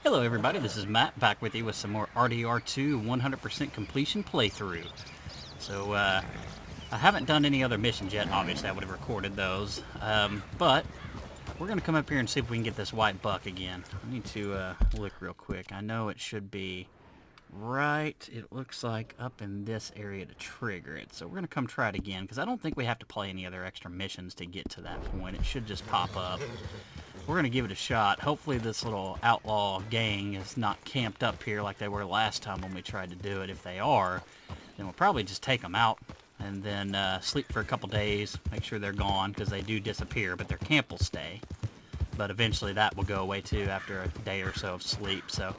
Hello everybody, this is Matt back with you with some more RDR2 100% completion playthrough. So I haven't done any other missions yet. Obviously I would have recorded those, but we're going to come up here and see if we can get this white buck again. I need to look real quick. I know it should be right, it looks like up in this area to trigger it. So we're going to come try it again because I don't think we have to play any other extra missions to get to that point. It should just pop up. We're going to give it a shot. Hopefully this little outlaw gang is not camped up here like they were last time when we tried to do it. If they are, then we'll probably just take them out and then sleep for a couple days, make sure they're gone, because they do disappear, but their camp will stay. But eventually that will go away too after a day or so of sleep. So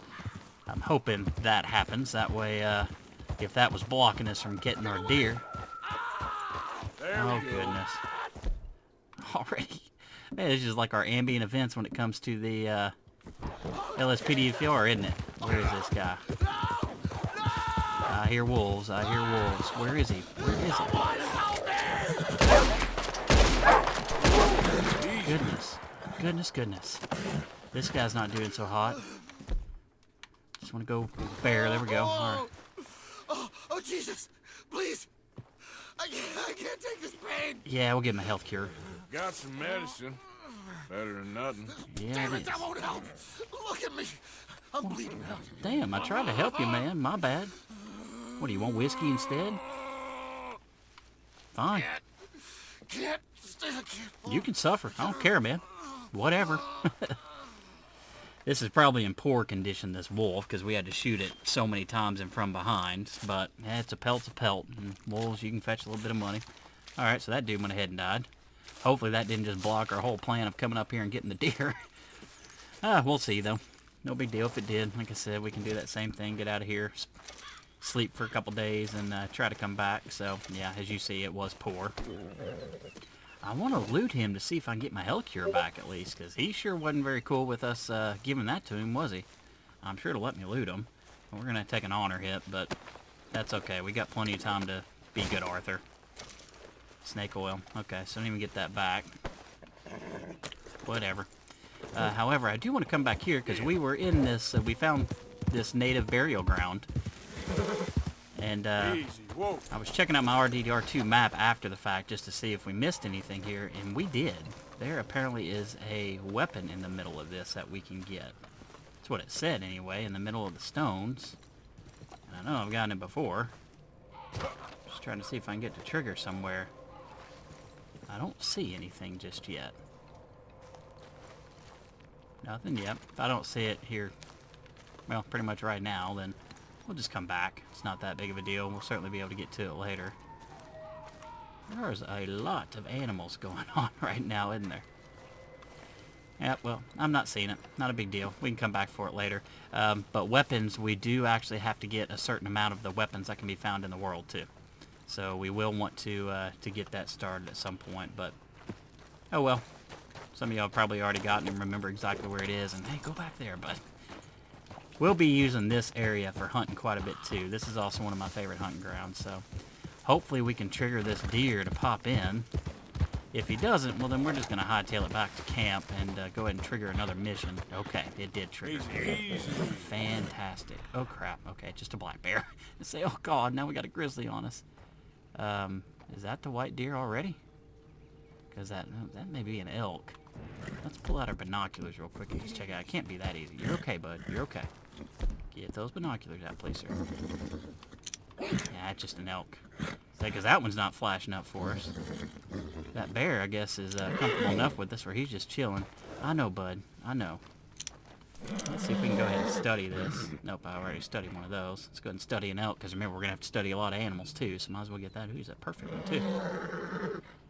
I'm hoping that happens. That way, if that was blocking us from getting our deer. Oh, goodness. Already. Man, it's just like our ambient events when it comes to the LSPDFR, isn't it? Where is this guy? I hear wolves. I hear wolves. Where is he? Where is he? Goodness. Goodness, goodness. This guy's not doing so hot. Just want to go bear. There we go. All right. Oh, Jesus! Please! I can't take this pain! Yeah, we'll give him a health cure. Got some medicine. Better than nothing. Yeah, Damn it it, is. that won't help! Look at me! I'm bleeding out. Damn, I tried to help you, man. My bad. What, do you want whiskey instead? Fine. Can't. You can suffer. I don't care, man. Whatever. This is probably in poor condition, this wolf, because we had to shoot it so many times and from behind. But, yeah, it's a pelt's a pelt. And wolves, you can fetch a little bit of money. Alright, so that dude went ahead and died. Hopefully that didn't just block our whole plan of coming up here and getting the deer. We'll see, though. No big deal if it did. Like I said, we can do that same thing. Get out of here, sleep for a couple days, and try to come back. So, yeah, as you see, it was poor. I want to loot him to see if I can get my health cure back at least, because he sure wasn't very cool with us giving that to him, was he? I'm sure to let me loot him. We're going to take an honor hit, but that's okay. We got plenty of time to be good, Arthur. Snake oil. Okay, so I don't even get that back. Whatever. However, I do want to come back here, because we were in this, we found this native burial ground. And I was checking out my RDR2 map after the fact just to see if we missed anything here, and we did. There apparently is a weapon in the middle of this that we can get. That's what it said anyway, in the middle of the stones. And I know I've gotten it before. Just trying to see if I can get the trigger somewhere. I don't see anything just yet. Nothing yet. If I don't see it here, well, pretty much right now, then we'll just come back. It's not that big of a deal. We'll certainly be able to get to it later. There's a lot of animals going on right now, isn't there? Yeah, well, I'm not seeing it. Not a big deal. We can come back for it later. But weapons, we do actually have to get a certain amount of the weapons that can be found in the world, too. So we will want to get that started at some point, but oh well. Some of y'all have probably already gotten and remember exactly where it is, and hey, go back there, bud. We'll be using this area for hunting quite a bit, too. This is also one of my favorite hunting grounds, so hopefully we can trigger this deer to pop in. If he doesn't, well, then we're just going to hightail it back to camp and go ahead and trigger another mission. Okay, it did trigger. Easy. Fantastic. Oh, crap. Okay, just a black bear. And say, oh, God, now we got a grizzly on us. Is that the white deer already? Because that may be an elk. Let's pull out our binoculars real quick and just check it out. It can't be that easy. You're okay, bud. You're okay. Get those binoculars out, please, sir. Yeah, it's just an elk. Because that one's not flashing up for us. That bear, I guess, is comfortable enough with us where he's just chilling. I know, bud. I know. Let's see if we can go ahead and study this. Nope, I already studied one of those. Let's go ahead and study an elk, because remember, we're going to have to study a lot of animals, too, so might as well get that. Who's that perfect one, too?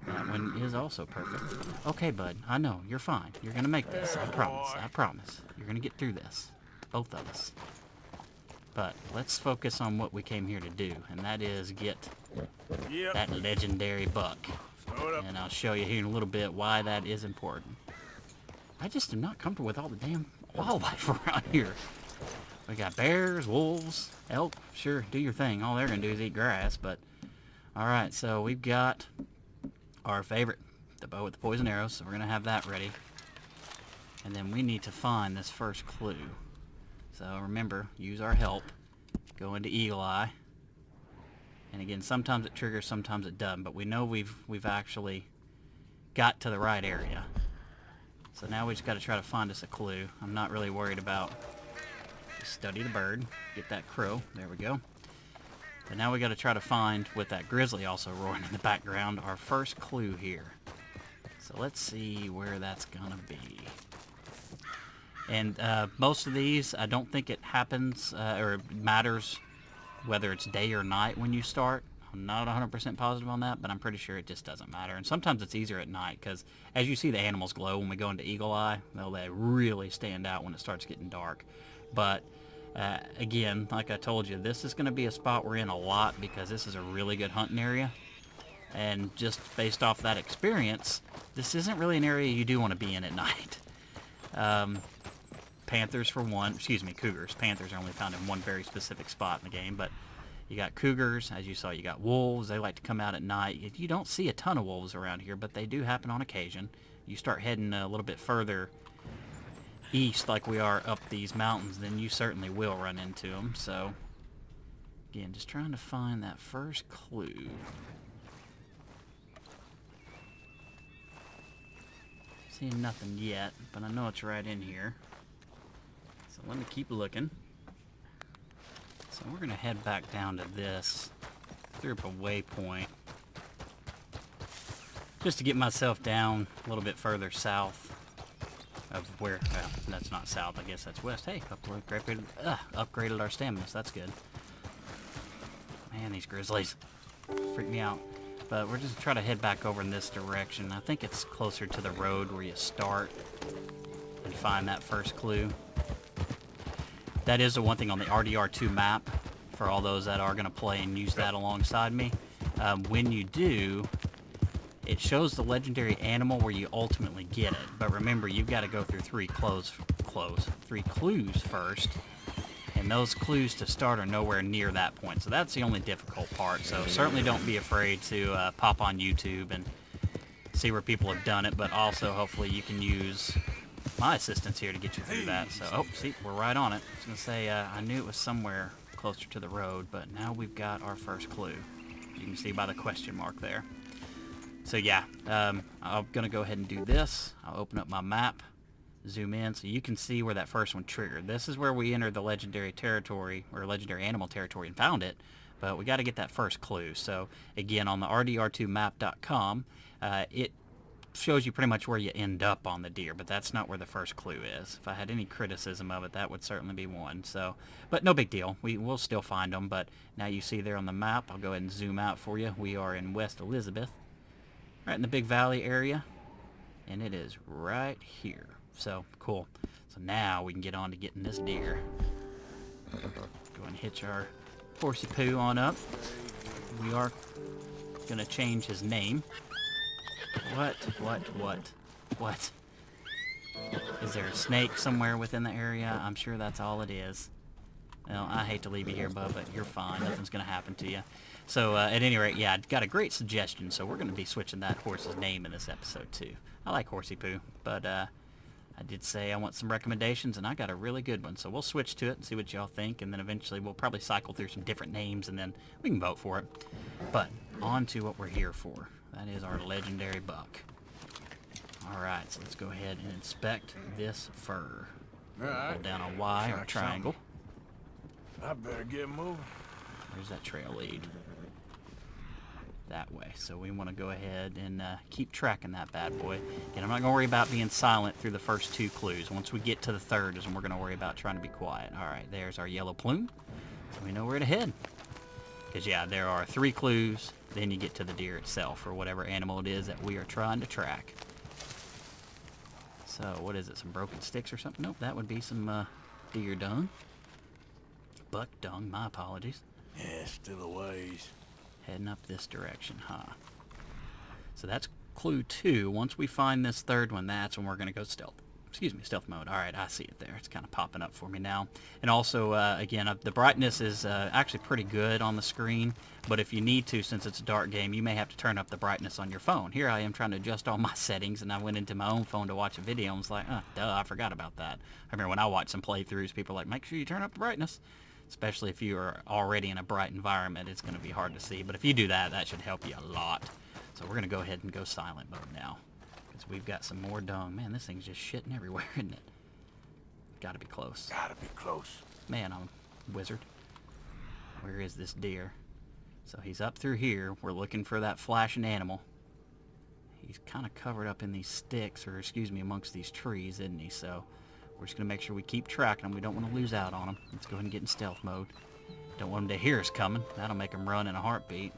That one is also perfect. Okay, bud, I know. You're fine. You're going to make this. I promise. I promise. You're going to get through this. Both of us. But let's focus on what we came here to do, and that is get that legendary buck. And I'll show you here in a little bit why that is important. I just am not comfortable with all the damn wildlife around here. We got bears, wolves, elk. Sure, do your thing. All they're going to do is eat grass, but alright, so we've got our favorite, the bow with the poison arrows, so we're going to have that ready. And then we need to find this first clue. So remember, use our help. Go into Eagle Eye. And again, sometimes it triggers, sometimes it doesn't. But we know we've actually got to the right area. So now we just got to try to find us a clue. I'm not really worried about... Study the bird. Get that crow. There we go. But now we got to try to find, with that grizzly also roaring in the background, our first clue here. So let's see where that's gonna be. And most of these, I don't think it happens or it matters whether it's day or night when you start. I'm not 100% positive on that, but I'm pretty sure it just doesn't matter. And sometimes it's easier at night because as you see the animals glow when we go into Eagle Eye, well, they really stand out when it starts getting dark. But again, like I told you, this is going to be a spot we're in a lot because this is a really good hunting area. And just based off that experience, this isn't really an area you do want to be in at night. Panthers for one, excuse me, cougars. Panthers are only found in one very specific spot in the game, but you got cougars, as you saw, you got wolves. They like to come out at night. You don't see a ton of wolves around here, but they do happen on occasion. You start heading a little bit further east like we are up these mountains, then you certainly will run into them. So, again, just trying to find that first clue. Seeing nothing yet, but I know it's right in here. So let me keep looking. So we're going to head back down to this. Threw up a waypoint. Just to get myself down a little bit further south of where, well, that's not south, I guess that's west. Hey, upgraded our stamina, so that's good. Man, these grizzlies freak me out. But we're just trying to head back over in this direction. I think it's closer to the road where you start and find that first clue. That is the one thing on the RDR2 map for all those that are going to play and use that alongside me. When you do, it shows the legendary animal where you ultimately get it. But remember, you've got to go through three clues first. And those clues to start are nowhere near that point. So that's the only difficult part. So certainly don't be afraid to pop on YouTube and see where people have done it. But also, hopefully, you can use my assistance here to get you through that. So, oh, see, we're right on it. I was going to say, I knew it was somewhere closer to the road. But now we've got our first clue. You can see by the question mark there. So, yeah, I'm going to go ahead and do this. I'll open up my map. Zoom in so you can see where that first one triggered. This is where we entered the legendary territory, or legendary animal territory, and found it, but we got to get that first clue. So again, on the rdr2map.com, it shows you pretty much where you end up on the deer, but that's not where the first clue is. If I had any criticism of it, that would certainly be one. So, but no big deal. We'll still find them, but now you see there on the map, I'll go ahead and zoom out for you. We are in West Elizabeth, right in the Big Valley area, and it is right here. So, cool. So now we can get on to getting this deer. Go and hitch our horsey poo on up. We are going to change his name. What? Is there a snake somewhere within the area? I'm sure that's all it is. Well, I hate to leave you here, bud, but you're fine. Nothing's going to happen to you. So, at any rate, yeah, I got a great suggestion. So we're going to be switching that horse's name in this episode, too. I like horsey poo, but, I did say I want some recommendations, and I got a really good one. So we'll switch to it and see what y'all think, and then eventually we'll probably cycle through some different names, and then we can vote for it. But on to what we're here for. That is our legendary buck. All right, so let's go ahead and inspect this fur. Hold down on Y or triangle. I better get moving. Where's that trail lead? That way. So we want to go ahead and keep tracking that bad boy. And I'm not going to worry about being silent through the first two clues. Once we get to the third is when we're going to worry about trying to be quiet. All right, there's our yellow plume. So we know where to head. Because, yeah, there are 3 clues. Then you get to the deer itself or whatever animal it is that we are trying to track. So what is it? Some broken sticks or something? Nope, that would be some deer dung. Buck dung, my apologies. Yeah, still a ways. Heading up this direction, huh? So that's clue 2. Once we find this third one, that's when we're going to go stealth. excuse me, stealth mode. All right, I see it there. It's kind of popping up for me now. And also, again, the brightness is actually pretty good on the screen, but if you need to, since it's a dark game, you may have to turn up the brightness on your phone. Here I am trying to adjust all my settings, and I went into my own phone to watch a video and was like, duh, I forgot about that. I remember when I watched some playthroughs, people were like, make sure you turn up the brightness. Especially if you are already in a bright environment, it's going to be hard to see. But if you do that, that should help you a lot. So we're going to go ahead and go silent mode now. Because we've got some more dung. Man, this thing's just shitting everywhere, isn't it? Gotta be close. Gotta be close. Man, I'm a wizard. Where is this deer? So he's up through here. We're looking for that flashing animal. He's kind of covered up in these sticks, or excuse me, amongst these trees, isn't he? So we're just going to make sure we keep tracking him. We don't want to lose out on him. Let's go ahead and get in stealth mode. Don't want him to hear us coming. That'll make him run in a heartbeat.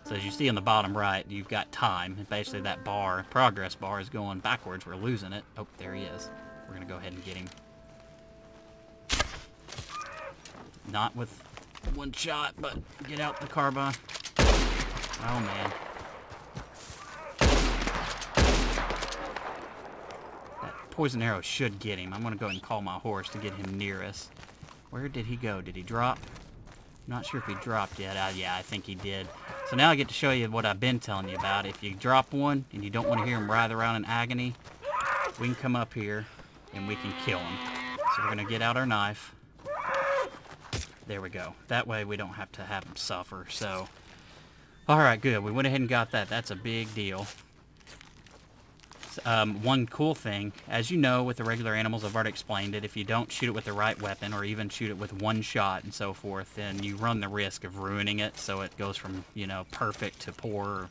So as you see on the bottom right, you've got time. And basically that bar, progress bar, is going backwards. We're losing it. Oh, there he is. We're going to go ahead and get him. Not with one shot, but get out the carbine. Oh, man. Poison arrow should get him. I'm going to go ahead and call my horse to get him near us. Where did he go? Did he drop? I'm not sure if he dropped yet. Yeah, I think he did. So now I get to show you what I've been telling you about. If you drop one and you don't want to hear him writhe around in agony, we can come up here and we can kill him. So we're going to get out our knife. There we go. That way we don't have to have him suffer. So, alright, good. We went ahead and got that. That's a big deal. One cool thing, as you know with the regular animals, I've already explained it, if you don't shoot it with the right weapon or even shoot it with one shot and so forth, then you run the risk of ruining it, so it goes from, you know, perfect to poor or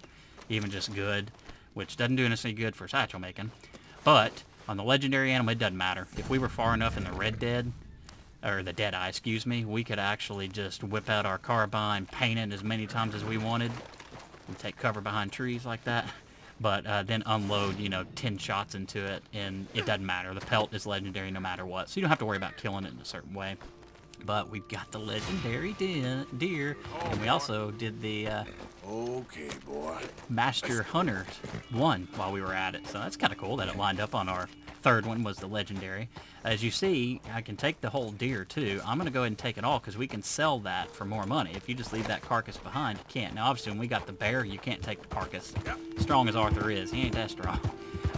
even just good, which doesn't do us any good for satchel making. But on the legendary animal, it doesn't matter. If we were far enough in the Red Dead, or the Deadeye, excuse me, we could actually just whip out our carbine, paint it as many times as we wanted, and take cover behind trees like that. But then unload, you know, 10 shots into it, and it doesn't matter. The pelt is legendary no matter what, so you don't have to worry about killing it in a certain way. But we've got the legendary deer, and we also did the Okay, boy. Master Hunter one while we were at it, so that's kind of cool that it lined up on our third one was the legendary. As you see, I can take the whole deer too. I'm going to go ahead and take it all because we can sell that for more money. If you just leave that carcass behind, you can't. Now, obviously, when we got the bear, you can't take the carcass. Strong as Arthur is, he ain't that strong.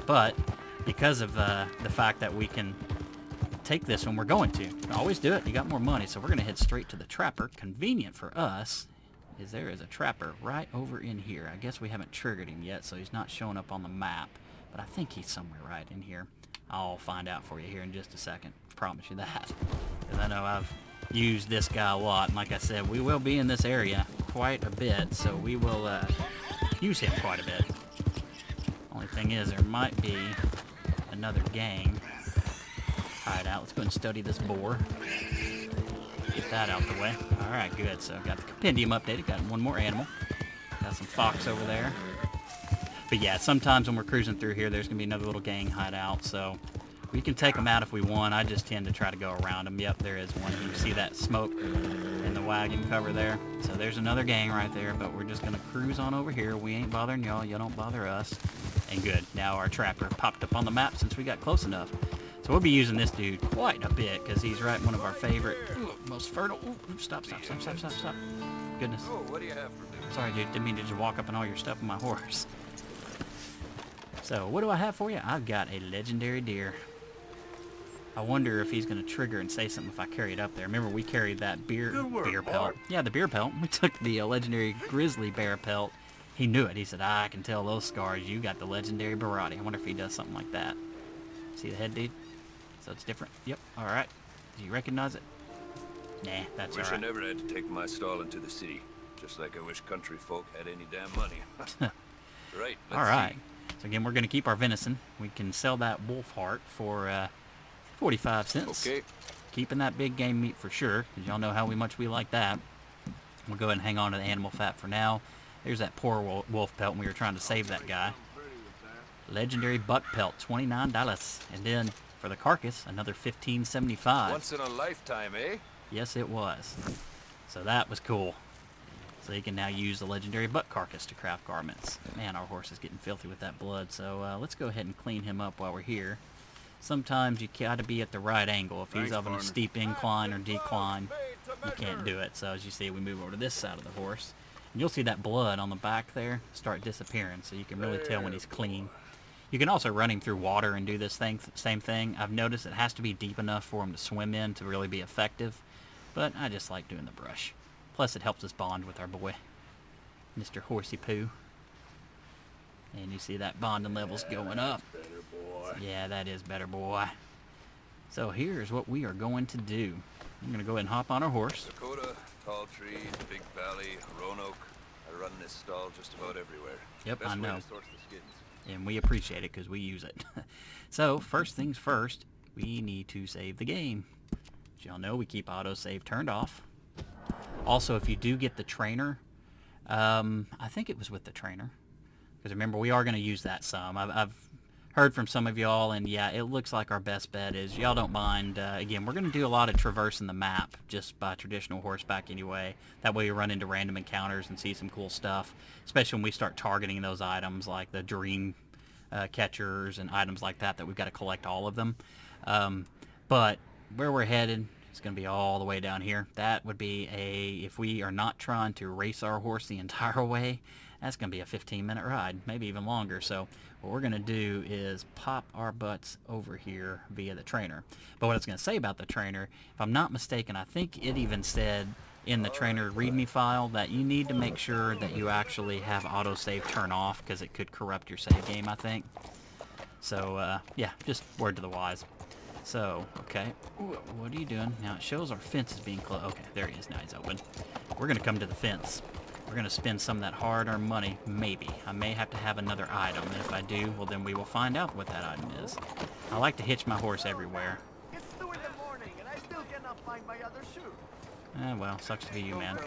But because of the fact that we can take this one, we're going to. Always do it. You got more money, so we're going to head straight to the trapper. Convenient for us is there is a trapper right over in here. I guess we haven't triggered him yet, so he's not showing up on the map. But I think he's somewhere right in here. I'll find out for you here in just a second. Promise you that. Because I know I've used this guy a lot. And like I said, we will be in this area quite a bit. So we will use him quite a bit. Only thing is, there might be another gang hideout. Let's go and study this boar. Get that out the way. Alright, good. So got the compendium updated. Got one more animal. Got some fox over there. But yeah, sometimes when we're cruising through here, there's going to be another little gang hideout, so we can take them out if we want. I just tend to try to go around them. Yep, there is one. You see that smoke in the wagon cover there? So there's another gang right there, but we're just going to cruise on over here. We ain't bothering y'all. Y'all don't bother us. And good. Now our trapper popped up on the map since we got close enough. So we'll be using this dude quite a bit because he's right in one of our favorite, most fertile... Ooh, stop. Goodness. Oh, what do you have for me? Sorry, dude. Didn't mean to just walk up on all your stuff on my horse. So, what do I have for you? I've got a legendary deer. I wonder if he's going to trigger and say something if I carry it up there. Remember, we carried that beer pelt. Bart. Yeah, the beer pelt. We took the legendary grizzly bear pelt. He knew it. He said, I can tell those scars. You got the legendary Barati. I wonder if he does something like that. See the head, dude? So it's different. Yep. All right. Do you recognize it? Nah, that's all Wish right. I never had to take my stall into the city. Just like I wish country folk had any damn money. Right. All right. So again, we're going to keep our venison. We can sell that wolf heart for 45 cents. Okay. Keeping that big game meat for sure, because y'all know how much we like that. We'll go ahead and hang on to the animal fat for now. There's that poor wolf pelt, and we were trying to save that guy. Legendary buck pelt, $29. And then for the carcass, another $15.75. Once in a lifetime, eh? Yes, it was. So that was cool. So you can now use the legendary buck carcass to craft garments. Man, our horse is getting filthy with that blood. So let's go ahead and clean him up while we're here. sometimes you gotta be at the right angle. If he's Thanks, having a partner. steep incline or decline, you can't do it. So as you see, we move over to this side of the horse. And you'll see that blood on the back there start disappearing, so you can really tell when he's clean. You can also run him through water and do this same thing. I've noticed it has to be deep enough for him to swim in to really be effective, but I just like doing the brush. Plus it helps us bond with our boy, Mr. Horsey Poo. And you see that bonding level's going up. Better boy. Yeah, that is better, boy. So here's what we are going to do. I'm going to go ahead and hop on our horse. Dakota, Tall Tree, Big Valley, Roanoke. I run this stall just about everywhere. Yep, Best I way know. to source the skins. And we appreciate it because we use it. So first things first, we need to save the game. As y'all know, we keep autosave turned off. Also, if you do get the trainer, I think it was with the trainer, because remember, we are going to use that some. I've heard from some of y'all, and yeah, it looks like our best bet is y'all don't mind. Again, we're going to do a lot of traversing the map just by traditional horseback anyway. That way you run into random encounters and see some cool stuff, especially when we start targeting those items like the dream catchers and items like that we've got to collect all of them. But where we're headed, it's going to be all the way down here. That would be if we are not trying to race our horse the entire way, that's going to be a 15-minute ride, maybe even longer. So what we're going to do is pop our butts over here via the trainer. But what I was going to say about the trainer, if I'm not mistaken, I think it even said in the trainer README file that you need to make sure that you actually have autosave turn off, because it could corrupt your save game, I think. So, yeah, just word to the wise. So, okay, what are you doing? Now it shows our fence is being closed. Okay, there he is. Now he's open. We're going to come to the fence. We're going to spend some of that hard-earned money, maybe. I may have to have another item, and if I do, well, then we will find out what that item is. I like to hitch my horse everywhere. It's 2 in the morning and I still cannot find my other shoe. Well, sucks to be you, man.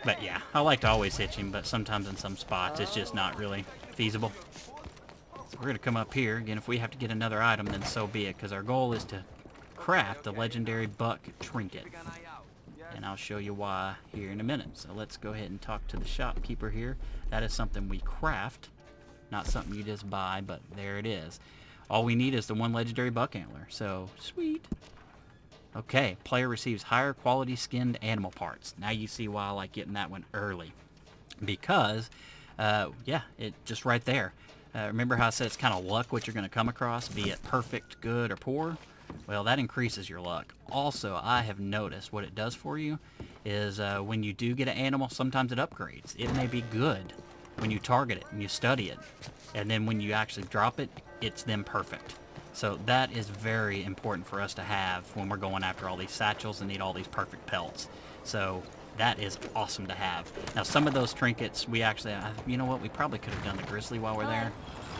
But yeah, I like to always hitch him, but sometimes in some spots it's just not really feasible. So we're going to come up here. Again, if we have to get another item, then so be it, because our goal is to craft the legendary buck trinket. And I'll show you why here in a minute. So let's go ahead and talk to the shopkeeper here. That is something we craft, not something you just buy, but there it is. All we need is the one legendary buck antler. So, sweet. Okay, player receives higher quality skinned animal parts. Now you see why I like getting that one early. Because, yeah, it just right there. Remember how I said it's kind of luck what you're going to come across, be it perfect, good, or poor? Well, that increases your luck. Also, I have noticed what it does for you is when you do get an animal, sometimes it upgrades. It may be good when you target it and you study it. And then when you actually drop it, it's then perfect. So that is very important for us to have when we're going after all these satchels and need all these perfect pelts. So that is awesome to have. Now, some of those trinkets, we actually, you know what, we probably could have done the grizzly while we're there.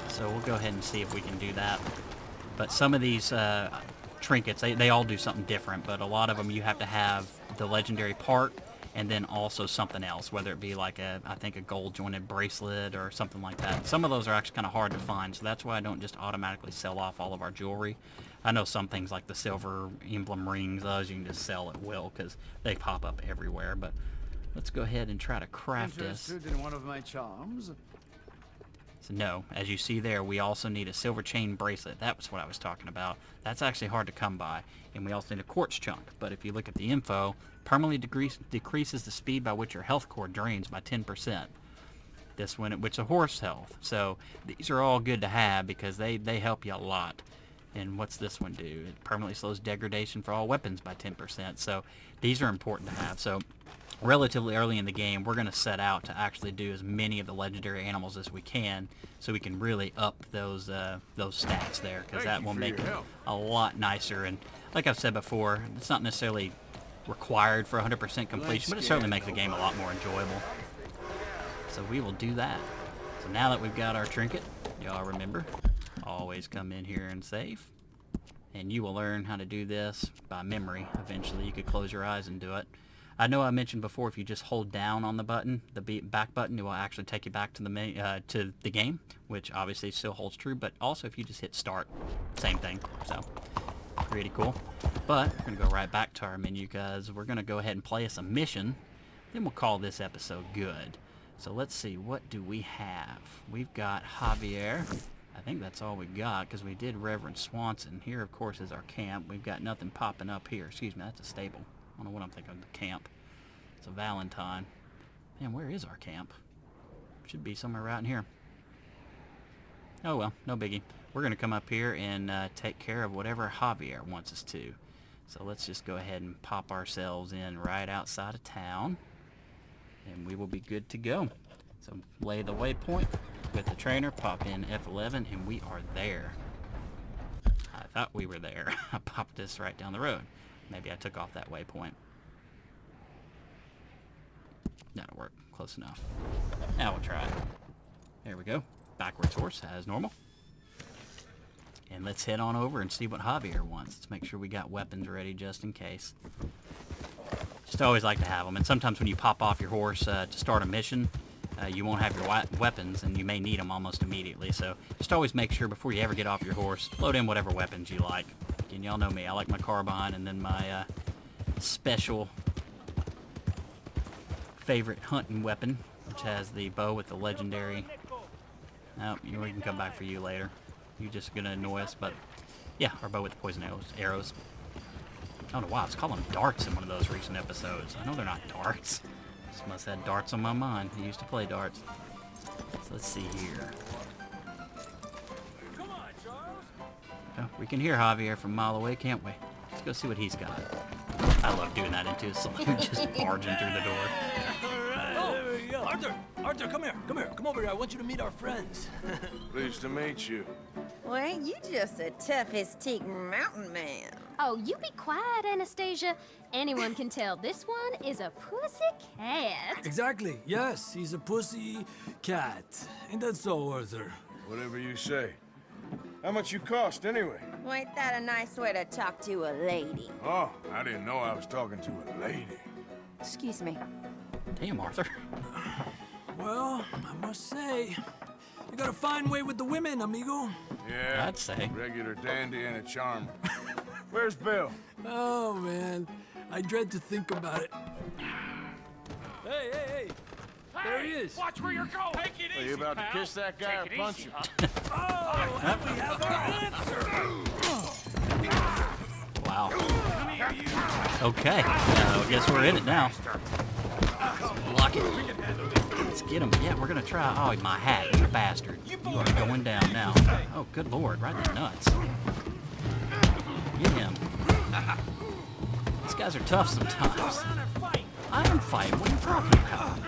So we'll go ahead and see if we can do that. But some of these trinkets, they all do something different, but a lot of them you have to have the legendary part and then also something else, whether it be like I think a gold jointed bracelet or something like that. Some of those are actually kind of hard to find, so that's why I don't just automatically sell off all of our jewelry. I know some things like the silver emblem rings, those you can just sell at will because they pop up everywhere, but let's go ahead and try to craft this. Interested in one of my charms? So no, as you see there, we also need a silver chain bracelet. That was what I was talking about. That's actually hard to come by. And we also need a quartz chunk. But if you look at the info, permanently decreases the speed by which your health core drains by 10%. This one, which is a horse health. So these are all good to have because they help you a lot. And what's this one do? It permanently slows degradation for all weapons by 10%. So these are important to have. So relatively early in the game, we're going to set out to actually do as many of the legendary animals as we can so we can really up those stats there, because that will make it a lot nicer. And like I've said before, it's not necessarily required for 100% completion, but it certainly makes the game a lot more enjoyable. So we will do that. So now that we've got our trinket, y'all remember, always come in here and save. And you will learn how to do this by memory. Eventually you could close your eyes and do it. I know I mentioned before, if you just hold down on the button, the back button, it will actually take you back to the game, which obviously still holds true. But also, if you just hit start, same thing. So pretty cool. But we're gonna go right back to our menu because we're gonna go ahead and play us a mission. Then we'll call this episode good. So let's see, what do we have? We've got Javier. I think that's all we got, because we did Reverend Swanson. Here, of course, is our camp. We've got nothing popping up here. Excuse me, that's a stable. I don't know what I'm thinking of, the camp. It's a Valentine. Man, where is our camp? Should be somewhere right in here. Oh well, no biggie. We're going to come up here and take care of whatever Javier wants us to. So let's just go ahead and pop ourselves in right outside of town, and we will be good to go. So lay the waypoint with the trainer, pop in F11, and we are there. I thought we were there. I popped this right down the road. Maybe I took off that waypoint. That'll work. Close enough. Now we'll try it. There we go. Backwards horse, as normal. And let's head on over and see what Javier wants. Let's make sure we got weapons ready just in case. Just always like to have them. And sometimes when you pop off your horse to start a mission, you won't have your weapons, and you may need them almost immediately. So just always make sure before you ever get off your horse, load in whatever weapons you like. And y'all know me, I like my carbine and then my special favorite hunting weapon, which has the bow with the legendary... Oh, we can come back for you later. You're just gonna annoy us, but yeah, our bow with the poison arrows. I don't know why I was calling them darts in one of those recent episodes. I know they're not darts. Just must have had darts on my mind. I used to play darts. So let's see here. Come on, Charles. Oh, we can hear Javier from a mile away, can't we? Let's go see what he's got. I love doing that into a saloon, just barging through the door. There we go. Arthur, come here. Come over here. I want you to meet our friends. Pleased to meet you. Well, ain't you just a tough-as-teak mountain man? Oh, you be quiet, Anastasia. Anyone can tell this one is a pussy cat. Exactly. Yes, he's a pussy cat. Ain't that so, Arthur? Whatever you say. How much you cost, anyway? Well, ain't that a nice way to talk to a lady? Oh, I didn't know I was talking to a lady. Excuse me. Damn, Arthur. Well, I must say, you got a fine way with the women, amigo. Yeah, I'd say. regular dandy and a charmer. Where's Bill? Oh, man. I dread to think about it. Hey! There he is. Watch where you're going. Take it Are you about to kiss that guy or punch him? Oh, and we have our answer. Wow. Okay, I guess we're in it now. Block it. Let's get him. Yeah, we're gonna try. Oh, my hat, you bastard. You are going down now. Oh, good lord, right in the nuts. Get him. These guys are tough sometimes. I am fighting. What are you talking about?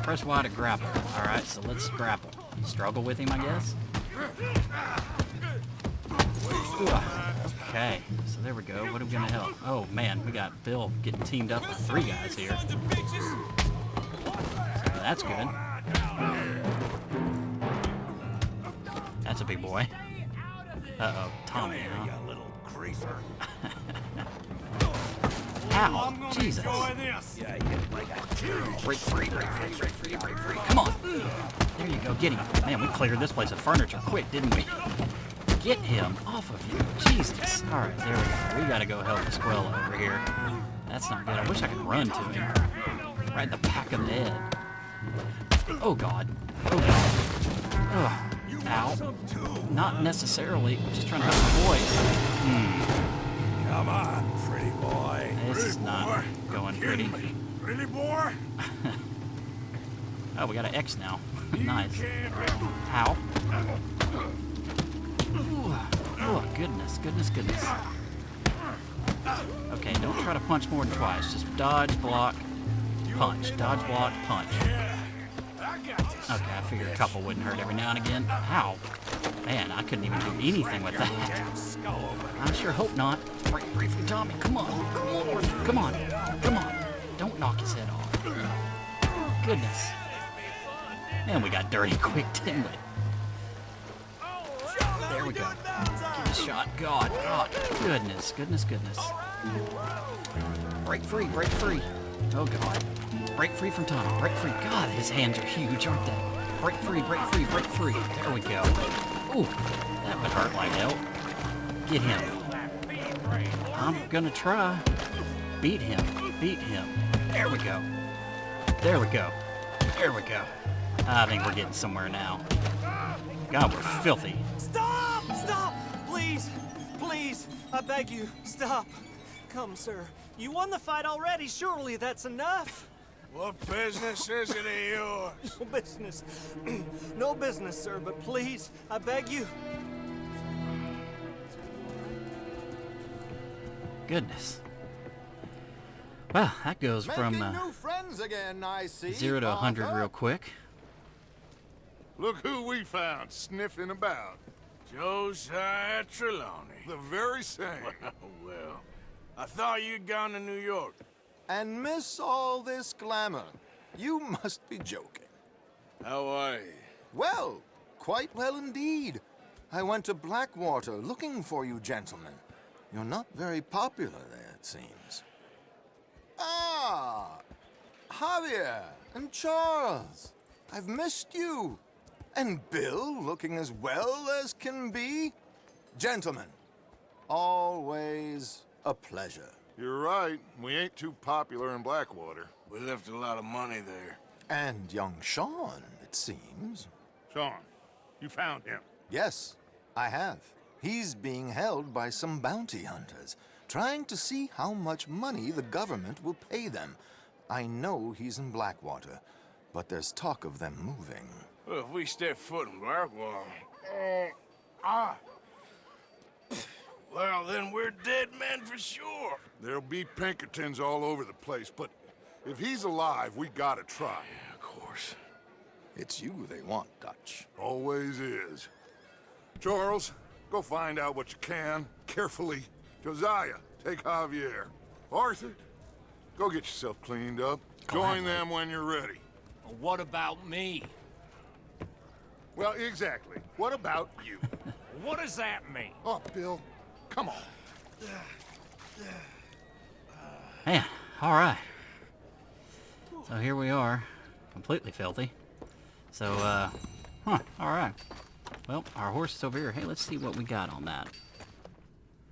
Press Y to grapple. Alright, so let's grapple. Struggle with him, I guess? Okay, so there we go. What are we gonna help? Oh man, we got Bill getting teamed up with 3 guys here. So that's good. That's a big boy. Uh-oh, Tommy, huh? Ow, Jesus. Break free. Come on. There you go, get him. Man, we cleared this place of furniture quick, didn't we? Get him off of you. Jesus. All right, there we go. We gotta go help the squirrel over here. That's not good. I wish I could run to him. Right in the back of the head. Oh, God. Oh, God. Ugh. Ow. Not necessarily. Just trying to help the boy. Come on, pretty boy. This is not going pretty. Really, boy? Oh, we got an X now. Nice. Ow. Oh, goodness. Okay, don't try to punch more than twice. Just dodge, block, punch. Dodge, block, punch. Okay, I figured a couple wouldn't hurt every now and again. Ow. Man, I couldn't even do anything with that. I sure hope not. Break free from Tommy. Come on. Don't knock his head off. Goodness. Man, we got dirty quick, didn't we? There we go. Get a shot. God. Goodness. Break free. Oh, God. Break free from Tommy. Break free. God, his hands are huge, aren't they? Break free. There we go. Ooh, that would hurt like hell. Get him. I'm gonna try. Beat him. There we go. I think we're getting somewhere now. God, we're filthy. Stop! Stop! Please! Please! I beg you, stop. Come, sir. You won the fight already. Surely that's enough. What business is it of yours? No business. No business, sir, but please, I beg you. Goodness. Well, that goes from Making new friends again, I see. 0 to 100 Arthur. real quick. Look who we found sniffing about. Josiah Trelawney. The very same. Well, I thought you'd gone to New York. And miss all this glamour. You must be joking. How are you? Well, quite well indeed. I went to Blackwater looking for you gentlemen. You're not very popular there, it seems. Ah, Javier and Charles. I've missed you. And Bill looking as well as can be. Gentlemen, always a pleasure. You're right. We ain't too popular in Blackwater. We left a lot of money there. And young Sean, it seems. Sean, you found him. Yes, I have. He's being held by some bounty hunters, trying to see how much money the government will pay them. I know he's in Blackwater, but there's talk of them moving. Well, if we step foot in Blackwater... well, then we're dead men for sure. There'll be Pinkertons all over the place, but if he's alive, we gotta try. Yeah, of course. It's you they want, Dutch. Always is. Charles, go find out what you can, carefully. Josiah, take Javier. Arthur, go get yourself cleaned up. Join them when you're ready. What about me? Well, exactly. What about you? What does that mean? Oh, Bill, come on. Man, alright. So here we are, completely filthy. So, alright. Well, our horse is over here. Hey, let's see what we got on that.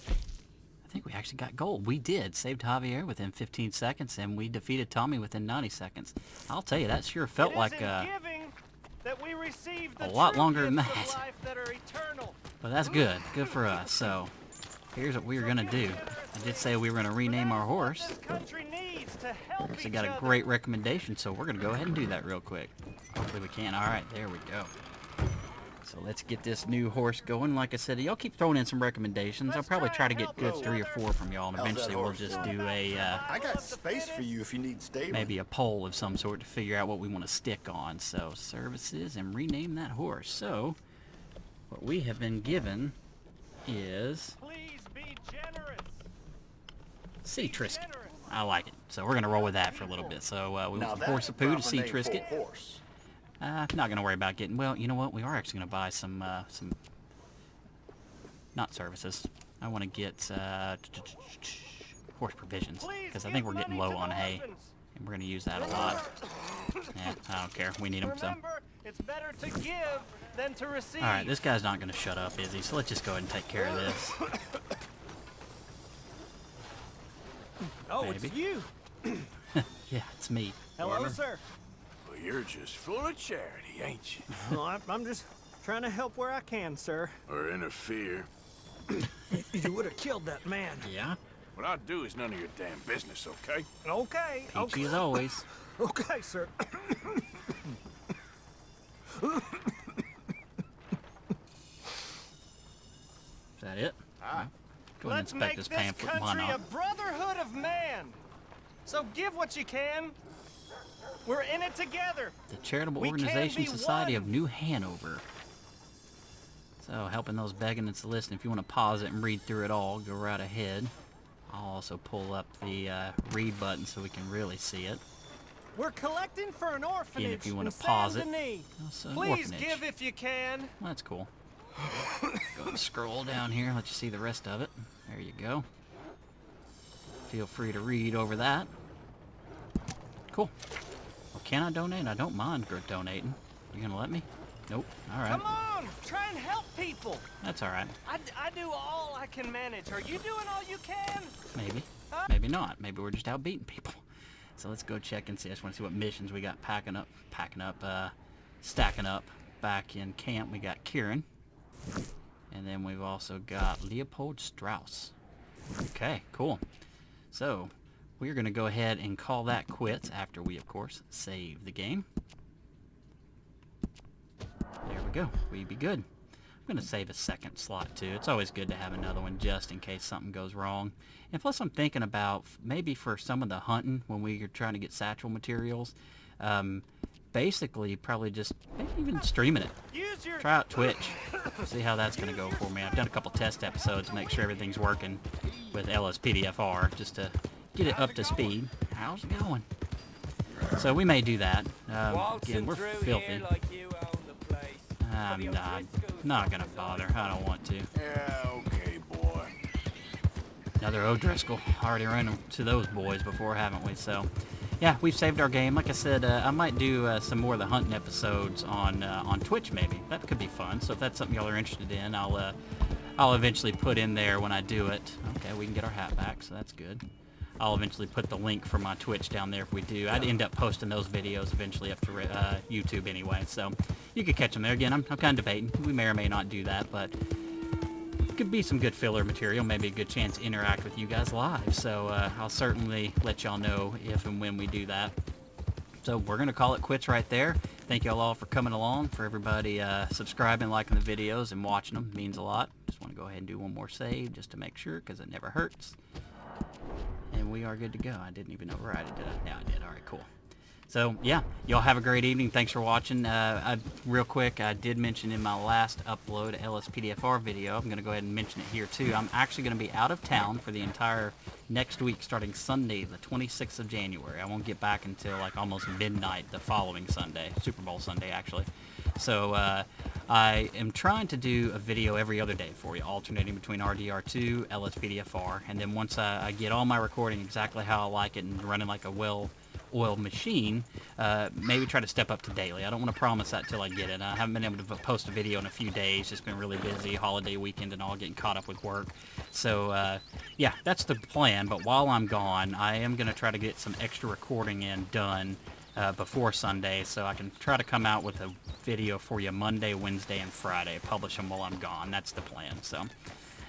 I think we actually got gold. We did. Saved Javier within 15 seconds, and we defeated Tommy within 90 seconds. I'll tell you, that sure felt like, a lot longer than that. But that's good. Good for us. So, here's what we're going to do. I did say we were going to rename our horse. We actually got a great recommendation, so we're going to go ahead and do that real quick. Hopefully we can. Alright, there we go. So let's get this new horse going. Like I said, y'all keep throwing in some recommendations. I'll probably try to get good 3 or 4 from y'all, and eventually we'll just do a, I got space for you if you need stable. maybe a poll of some sort to figure out what we want to stick on. So, services, and rename that horse. So, what we have been given is Sea Trisket. I like it. So we're going to roll with that for a little bit. So we went from Horse of Poo to Sea Trisket. Not going to worry about getting... Well, you know what? We are actually going to buy some... Not services. I want to get horse provisions. Because I think we're getting low on hay. And we're going to use that a lot. Yeah, I don't care. We need them, so... It's better to give than to receive. Alright, this guy's not going to shut up, is he? So let's just go ahead and take care of this. Oh, Maybe. it's you. Yeah, it's me. Hello, sir. Well, you're just full of charity, ain't you? Well, I'm just trying to help where I can, sir. Or interfere. You would have killed that man. Yeah? What I do is none of your damn business, okay? Okay. Peachy as always. Okay, sir. Is that it? Go ahead and Let's inspect make this this pamphlet. Why country a not? brotherhood of man. So give what you can. We're in it together. The Charitable We can Organization be Society one. of New Hanover. So, helping those begging and soliciting. If you want to pause it and read through it all, go right ahead. I'll also pull up the read button so we can really see it. We're collecting for an orphanage. Again, if you want in to pause it. Saint-Denis. That's an Please orphanage. give if you can. Well, that's cool. Go and scroll down here, let you see the rest of it. There you go. Feel free to read over that. Cool. Well, can I donate? I don't mind donating. You gonna let me? Nope. Alright. Come on, try and help people. That's alright. I do all I can manage. Are you doing all you can? Maybe. Maybe not. Maybe we're just out beating people. So let's go check and see. I just want to see what missions we got stacking up. back in camp, we got Kieran. And then we've also got Leopold Strauss. Okay, cool. So, we're going to go ahead and call that quits after we, of course, save the game. There we go. We'd be good. I'm going to save a second slot, too. It's always good to have another one just in case something goes wrong. And plus, I'm thinking about maybe for some of the hunting when we are trying to get satchel materials, basically probably just maybe even streaming it. Try out Twitch. See how that's going to go for me. I've done a couple test episodes to make sure everything's working with LSPDFR just to get it up to speed. How's it going? So we may do that. Again, we're filthy. I'm not going to bother. I don't want to. Yeah, okay, boy. Another O'Driscoll. Already ran into those boys before, haven't we? So, yeah, we've saved our game. Like I said, I might do some more of the hunting episodes on Twitch, maybe. That could be fun. So if that's something y'all are interested in, I'll eventually put in there when I do it. Okay, we can get our hat back, so that's good. I'll eventually put the link for my Twitch down there if we do. I'd end up posting those videos eventually up to YouTube anyway, so you could catch them there. Again, I'm kind of debating. We may or may not do that, but it could be some good filler material, maybe a good chance to interact with you guys live. So I'll certainly let y'all know if and when we do that. So we're going to call it quits right there. Thank y'all all for coming along, for everybody subscribing, liking the videos, and watching them. It means a lot. Just want to go ahead and do one more save just to make sure, because it never hurts. And we are good to go. I didn't even override it, did I? Yeah, I did. All right, cool. So, yeah, y'all have a great evening. Thanks for watching. Real quick, I did mention in my last upload LSPDFR video, I'm going to go ahead and mention it here, too. I'm actually going to be out of town for the entire next week, starting Sunday, the 26th of January. I won't get back until, like, almost midnight the following Sunday, Super Bowl Sunday, actually. So, I am trying to do a video every other day for you, alternating between RDR2, LSPDFR, and then once I get all my recording exactly how I like it and running like a well-oiled machine, maybe try to step up to daily. I don't want to promise that till I get it. I haven't been able to post a video in a few days, just been really busy, holiday weekend and all, getting caught up with work. So, yeah, that's the plan, but while I'm gone, I am going to try to get some extra recording done before Sunday, so I can try to come out with a video for you Monday, Wednesday, and Friday. Publish them while I'm gone. That's the plan. So, at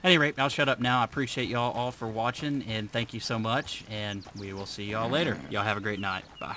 any rate, I'll shut up now. I appreciate y'all all for watching, and thank you so much, and we will see y'all later. Y'all have a great night. Bye.